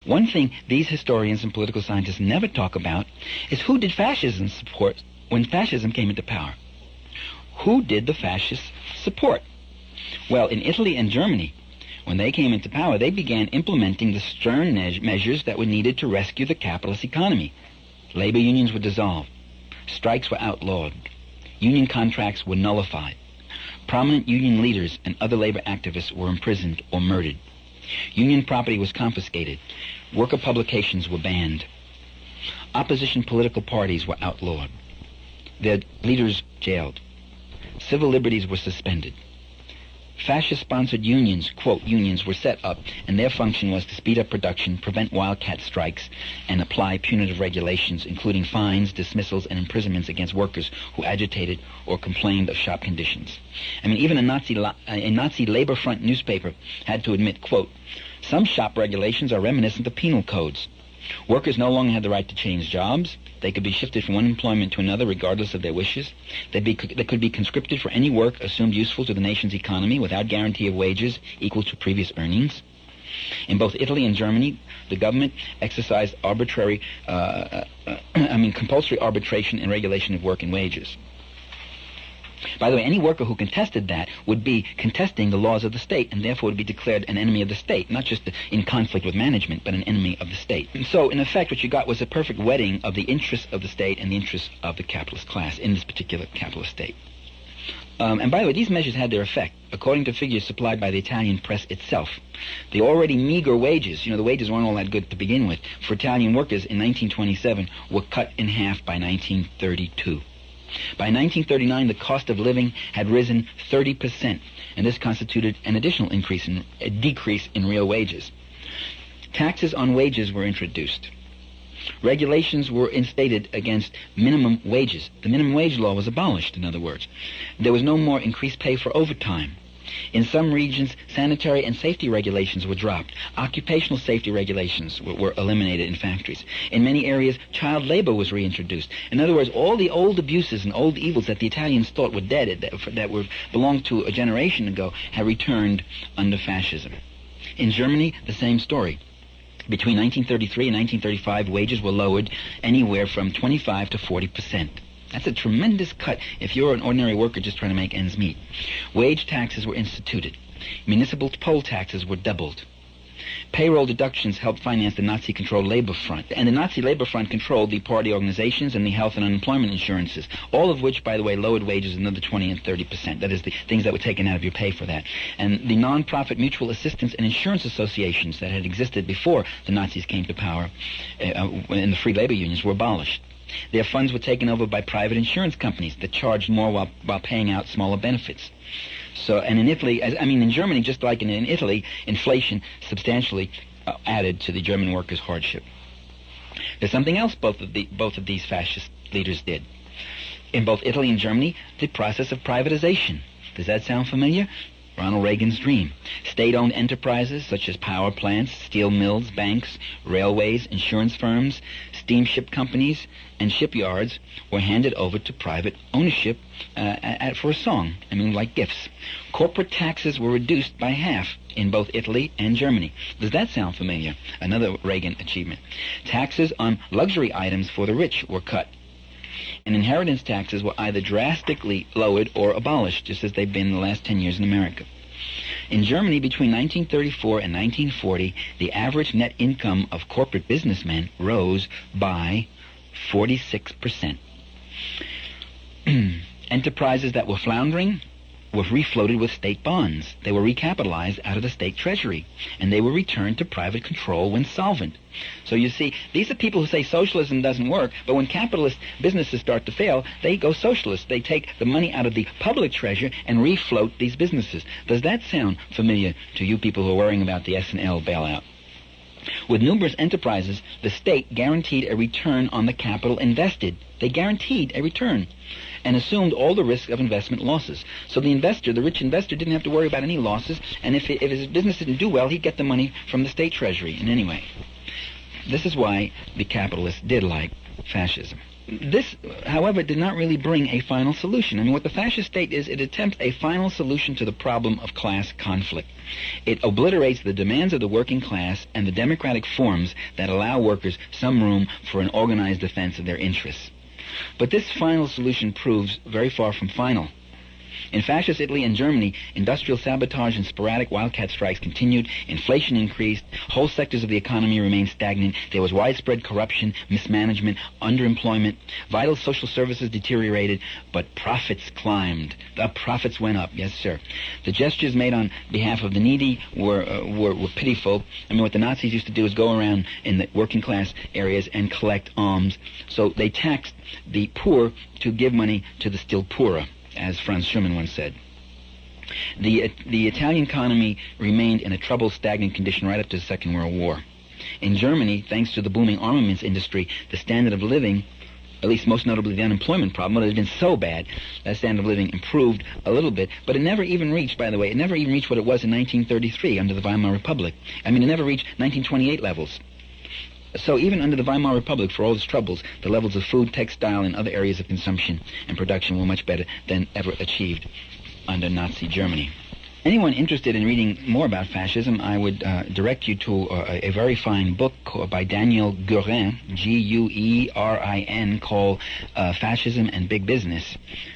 One thing these historians and political scientists never talk about is who did fascism support when fascism came into power. Who did the fascists support? Well, in Italy and Germany, when they came into power, they began implementing the stern measures that were needed to rescue the capitalist economy. Labor unions were dissolved. Strikes were outlawed. Union contracts were nullified. Prominent union leaders and other labor activists were imprisoned or murdered. Union property was confiscated. Worker publications were banned. Opposition political parties were outlawed. Their leaders jailed. Civil liberties were suspended. Fascist-sponsored unions, quote, unions, were set up, and their function was to speed up production, prevent wildcat strikes, and apply punitive regulations, including fines, dismissals, and imprisonments against workers who agitated or complained of shop conditions. I mean, even a Nazi Labor Front newspaper had to admit, quote, some shop regulations are reminiscent of penal codes. Workers no longer had the right to change jobs. They could be shifted from one employment to another regardless of their wishes. They could be conscripted for any work assumed useful to the nation's economy without guarantee of wages equal to previous earnings. In both Italy and Germany, the government exercised compulsory arbitration and regulation of work and wages. By the way, any worker who contested that would be contesting the laws of the state and therefore would be declared an enemy of the state, not just in conflict with management, but an enemy of the state. And so, in effect, what you got was a perfect wedding of the interests of the state and the interests of the capitalist class in this particular capitalist state. And by the way, these measures had their effect. According to figures supplied by the Italian press itself, the already meager wages, the wages weren't all that good to begin with, for Italian workers in 1927 were cut in half by 1932. By 1939, the cost of living had risen 30%, and this constituted an additional decrease in real wages. Taxes on wages were introduced. Regulations were instated against minimum wages. The minimum wage law was abolished, in other words. There was no more increased pay for overtime. In some regions, sanitary and safety regulations were dropped. Occupational safety regulations were eliminated in factories. In many areas, child labor was reintroduced. In other words, all the old abuses and old evils that the Italians thought were dead, that belonged to a generation ago, had returned under fascism. In Germany, the same story. Between 1933 and 1935, wages were lowered anywhere from 25 to 40%. That's a tremendous cut if you're an ordinary worker just trying to make ends meet. Wage taxes were instituted. Municipal poll taxes were doubled. Payroll deductions helped finance the Nazi-controlled Labor Front. And the Nazi Labor Front controlled the party organizations and the health and unemployment insurances, all of which, by the way, lowered wages another 20 and 30%. That is, the things that were taken out of your pay for that. And the non-profit mutual assistance and insurance associations that had existed before the Nazis came to power in the free labor unions were abolished. Their funds were taken over by private insurance companies that charged more while paying out smaller benefits. So, and in Italy, in Germany, just like in Italy, inflation substantially added to the German workers' hardship. There's something else both of these fascist leaders did. In both Italy and Germany, the process of privatization. Does that sound familiar? Ronald Reagan's dream. State-owned enterprises such as power plants, steel mills, banks, railways, insurance firms, steamship companies, and shipyards were handed over to private ownership for a song, like gifts. Corporate taxes were reduced by half in both Italy and Germany. Does that sound familiar? Another Reagan achievement. Taxes on luxury items for the rich were cut. And inheritance taxes were either drastically lowered or abolished, just as they've been in the last 10 years in America. In Germany, between 1934 and 1940, the average net income of corporate businessmen rose by 46%. Enterprises that were floundering were refloated with state bonds. They were recapitalized out of the state treasury, and they were returned to private control when solvent. So you see, these are people who say socialism doesn't work, but when capitalist businesses start to fail, they go socialist. They take the money out of the public treasure and refloat these businesses. Does that sound familiar to you people who are worrying about the S&L bailout? With numerous enterprises, the state guaranteed a return on the capital invested. They guaranteed a return and assumed all the risk of investment losses. So the investor, the rich investor, didn't have to worry about any losses, and if his business didn't do well, he'd get the money from the state treasury in any way. This is why the capitalists did like fascism. This, however, did not really bring a final solution. I mean, what the fascist state is, it attempts a final solution to the problem of class conflict. It obliterates the demands of the working class and the democratic forms that allow workers some room for an organized defense of their interests. But this final solution proves very far from final. In fascist Italy and Germany, industrial sabotage and sporadic wildcat strikes continued, inflation increased, whole sectors of the economy remained stagnant, there was widespread corruption, mismanagement, underemployment, vital social services deteriorated, but profits climbed. The profits went up, yes sir. The gestures made on behalf of the needy were pitiful. I mean, what the Nazis used to do is go around in the working class areas and collect alms. So they taxed the poor to give money to the still poorer, as Franz Schumann once said. The Italian economy remained in a troubled, stagnant condition right up to the Second World War. In Germany, thanks to the booming armaments industry, the standard of living, at least most notably the unemployment problem, it had been so bad, that standard of living improved a little bit, but it never even reached, by the way, it never even reached what it was in 1933 under the Weimar Republic. I mean, it never reached 1928 levels. So even under the Weimar Republic, for all its troubles, the levels of food, textile, and other areas of consumption and production were much better than ever achieved under Nazi Germany. Anyone interested in reading more about fascism, I would direct you to a very fine book by Daniel Guerin, Guerin, called Fascism and Big Business,